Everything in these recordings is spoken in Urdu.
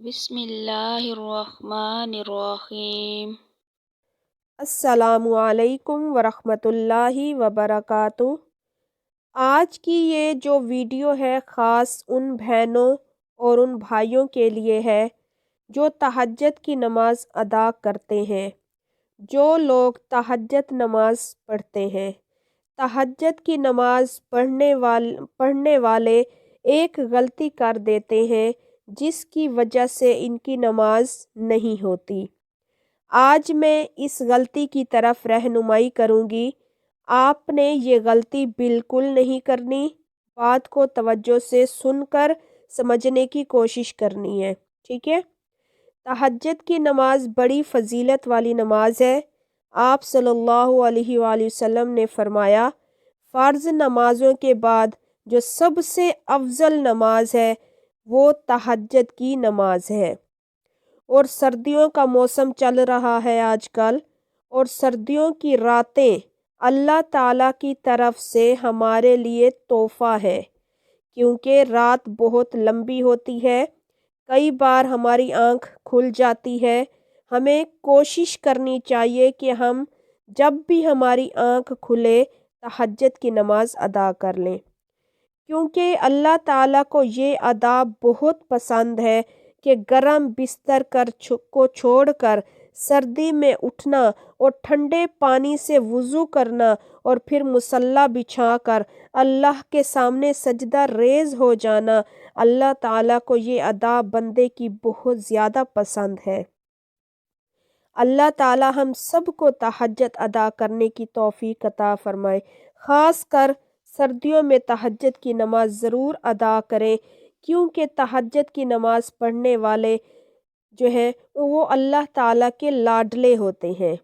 بسم اللہ الرحمن الرحیم۔ السلام علیکم ورحمۃ اللہ وبرکاتہ۔ آج کی یہ جو ویڈیو ہے خاص ان بہنوں اور ان بھائیوں کے لیے ہے جو تہجد کی نماز ادا کرتے ہیں۔ جو لوگ تہجد نماز پڑھتے ہیں، تہجد کی نماز پڑھنے والے ایک غلطی کر دیتے ہیں جس کی وجہ سے ان کی نماز نہیں ہوتی۔ آج میں اس غلطی کی طرف رہنمائی کروں گی۔ آپ نے یہ غلطی بالکل نہیں کرنی، بات کو توجہ سے سن کر سمجھنے کی کوشش کرنی ہے، ٹھیک ہے؟ تہجد کی نماز بڑی فضیلت والی نماز ہے۔ آپ صلی اللہ علیہ وآلہ وسلم نے فرمایا، فرض نمازوں کے بعد جو سب سے افضل نماز ہے وہ تہجد کی نماز ہے۔ اور سردیوں کا موسم چل رہا ہے آج کل، اور سردیوں کی راتیں اللہ تعالیٰ کی طرف سے ہمارے لیے تحفہ ہے، کیونکہ رات بہت لمبی ہوتی ہے۔ کئی بار ہماری آنکھ کھل جاتی ہے۔ ہمیں کوشش کرنی چاہیے کہ ہم جب بھی ہماری آنکھ کھلے تہجد کی نماز ادا کر لیں، کیونکہ اللہ تعالیٰ کو یہ ادا بہت پسند ہے کہ گرم بستر کو چھوڑ کر سردی میں اٹھنا اور ٹھنڈے پانی سے وضو کرنا اور پھر مصلی بچھا کر اللہ کے سامنے سجدہ ریز ہو جانا، اللہ تعالیٰ کو یہ ادا بندے کی بہت زیادہ پسند ہے۔ اللہ تعالیٰ ہم سب کو تہجد ادا کرنے کی توفیق عطا فرمائے۔ خاص کر سردیوں میں تہجد کی نماز ضرور ادا کریں، کیونکہ تہجد کی نماز پڑھنے والے جو ہیں وہ اللہ تعالیٰ کے لاڈلے ہوتے ہیں۔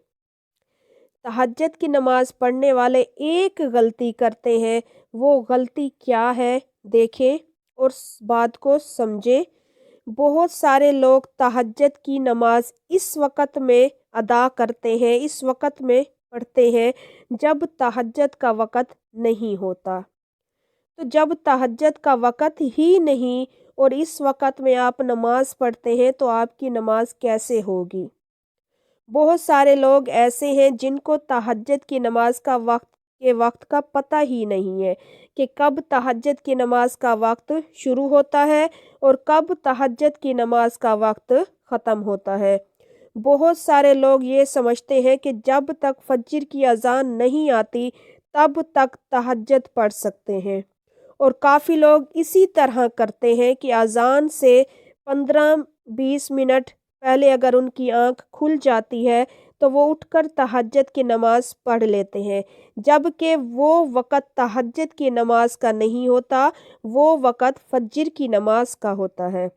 تہجد کی نماز پڑھنے والے ایک غلطی کرتے ہیں، وہ غلطی کیا ہے دیکھیں اور بات کو سمجھیں۔ بہت سارے لوگ تہجد کی نماز اس وقت میں ادا کرتے ہیں، اس وقت میں پڑھتے ہیں جب تہجد کا وقت نہیں ہوتا۔ تو جب تہجد کا وقت ہی نہیں اور اس وقت میں آپ نماز پڑھتے ہیں تو آپ کی نماز کیسے ہوگی؟ بہت سارے لوگ ایسے ہیں جن کو تہجد کی نماز کا وقت کا پتہ ہی نہیں ہے کہ کب تہجد کی نماز کا وقت شروع ہوتا ہے اور کب تہجد کی نماز کا وقت ختم ہوتا ہے۔ بہت سارے لوگ یہ سمجھتے ہیں کہ جب تک فجر کی اذان نہیں آتی تب تک تہجد پڑھ سکتے ہیں، اور کافی لوگ اسی طرح کرتے ہیں کہ اذان سے 15-20 منٹ پہلے اگر ان کی آنکھ کھل جاتی ہے تو وہ اٹھ کر تہجد کی نماز پڑھ لیتے ہیں، جبکہ وہ وقت تہجد کی نماز کا نہیں ہوتا، وہ وقت فجر کی نماز کا ہوتا ہے۔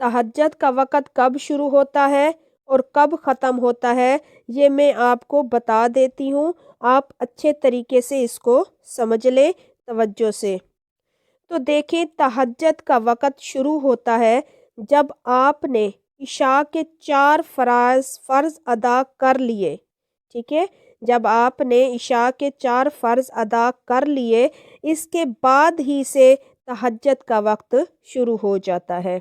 تہجد کا وقت کب شروع ہوتا ہے اور کب ختم ہوتا ہے یہ میں آپ کو بتا دیتی ہوں، آپ اچھے طریقے سے اس کو سمجھ لیں توجہ سے۔ تو دیکھیں، تہجد کا وقت شروع ہوتا ہے جب آپ نے عشاء کے 4 فرض ادا کر لیے، ٹھیک ہے؟ جب آپ نے عشاء کے 4 فرض ادا کر لیے، اس کے بعد ہی سے تہجد کا وقت شروع ہو جاتا ہے۔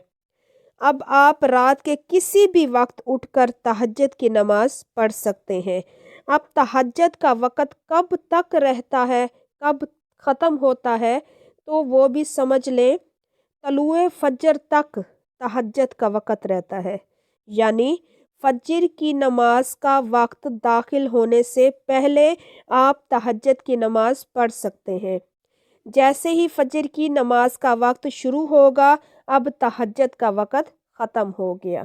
اب آپ رات کے کسی بھی وقت اٹھ کر تہجد کی نماز پڑھ سکتے ہیں۔ اب تہجد کا وقت کب تک رہتا ہے، کب ختم ہوتا ہے، تو وہ بھی سمجھ لیں۔ طلوع فجر تک تہجد کا وقت رہتا ہے، یعنی فجر کی نماز کا وقت داخل ہونے سے پہلے آپ تہجد کی نماز پڑھ سکتے ہیں۔ جیسے ہی فجر کی نماز کا وقت شروع ہوگا، اب تہجد کا وقت ختم ہو گیا۔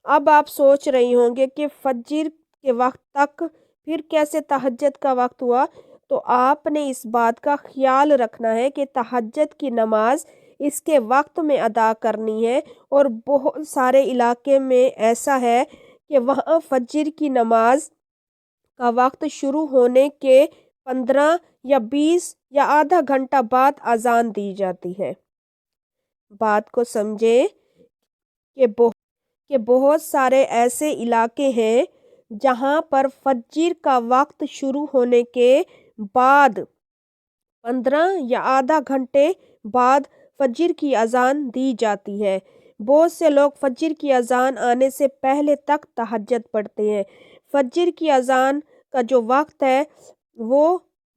اب آپ سوچ رہی ہوں گے کہ فجر کے وقت تک پھر کیسے تہجد کا وقت ہوا؟ تو آپ نے اس بات کا خیال رکھنا ہے کہ تہجد کی نماز اس کے وقت میں ادا کرنی ہے، اور بہت سارے علاقے میں ایسا ہے کہ وہاں فجر کی نماز کا وقت شروع ہونے کے 15 یا 20 یا آدھا گھنٹہ بعد اذان دی جاتی ہے۔ بات کو سمجھیں کہ بہت سارے ایسے علاقے ہیں جہاں پر فجر کا وقت شروع ہونے کے بعد 15 یا آدھا گھنٹے بعد فجر کی اذان دی جاتی ہے۔ بہت سے لوگ فجر کی اذان آنے سے پہلے تک تہجد پڑھتے ہیں۔ فجر کی اذان کا جو وقت ہے وہ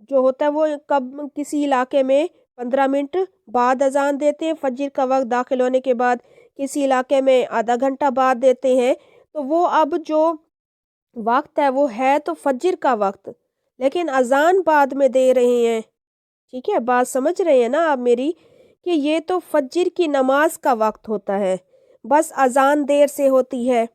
جو ہوتا ہے وہ کسی علاقے میں 15 منٹ بعد اذان دیتے ہیں، فجر کا وقت داخل ہونے کے بعد کسی علاقے میں آدھا گھنٹہ بعد دیتے ہیں۔ تو وہ اب جو وقت ہے وہ ہے تو فجر کا وقت، لیکن اذان بعد میں دے رہے ہیں۔ ٹھیک ہے، بات سمجھ رہے ہیں نا آپ میری، کہ یہ تو فجر کی نماز کا وقت ہوتا ہے، بس اذان دیر سے ہوتی ہے۔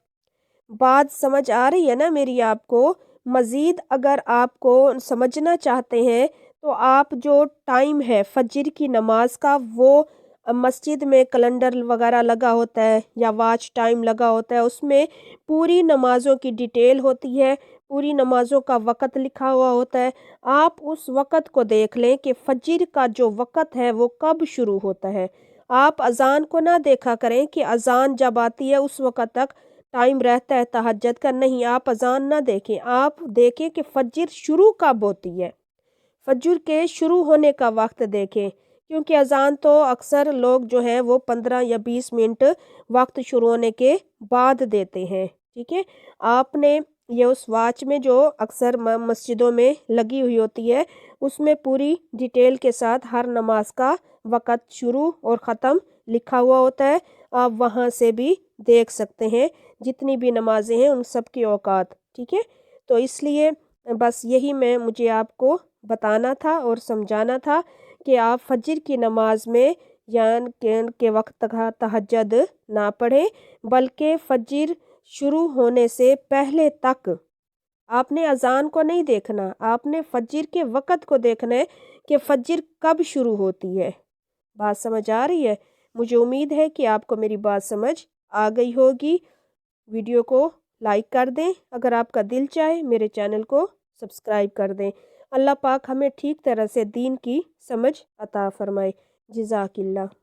بات سمجھ آ رہی ہے نا میری آپ کو؟ مزید اگر آپ کو سمجھنا چاہتے ہیں تو آپ جو ٹائم ہے فجر کی نماز کا، وہ مسجد میں کیلنڈر وغیرہ لگا ہوتا ہے یا واچ ٹائم لگا ہوتا ہے، اس میں پوری نمازوں کی ڈیٹیل ہوتی ہے، پوری نمازوں کا وقت لکھا ہوا ہوتا ہے۔ آپ اس وقت کو دیکھ لیں کہ فجر کا جو وقت ہے وہ کب شروع ہوتا ہے۔ آپ اذان کو نہ دیکھا کریں کہ اذان جب آتی ہے اس وقت تک ٹائم رہتا ہے تہجد کا، نہیں، آپ اذان نہ دیکھیں، آپ دیکھیں کہ فجر شروع کب ہوتی ہے، فجر کے شروع ہونے کا وقت دیکھیں، کیونکہ اذان تو اکثر لوگ جو ہیں وہ 15 یا 20 منٹ وقت شروع ہونے کے بعد دیتے ہیں۔ ٹھیک ہے، آپ نے یہ اس واچ میں جو اکثر مسجدوں میں لگی ہوئی ہوتی ہے اس میں پوری ڈیٹیل کے ساتھ ہر نماز کا وقت شروع اور ختم لکھا ہوا ہوتا ہے، آپ وہاں سے بھی دیکھ سکتے ہیں جتنی بھی نمازیں ہیں ان سب کے اوقات۔ ٹھیک ہے، تو اس لیے بس یہی مجھے آپ کو بتانا تھا اور سمجھانا تھا کہ آپ فجر کی نماز میں کے وقت کا تہجد نہ پڑھیں، بلکہ فجر شروع ہونے سے پہلے تک آپ نے اذان کو نہیں دیکھنا، آپ نے فجر کے وقت کو دیکھنا ہے کہ فجر کب شروع ہوتی ہے۔ بات سمجھ آ رہی ہے؟ مجھے امید ہے کہ آپ کو میری بات سمجھ آ گئی ہوگی۔ ویڈیو کو لائک کر دیں، اگر آپ کا دل چاہے میرے چینل کو سبسکرائب کر دیں۔ اللہ پاک ہمیں ٹھیک طرح سے دین کی سمجھ عطا فرمائے۔ جزاک اللہ۔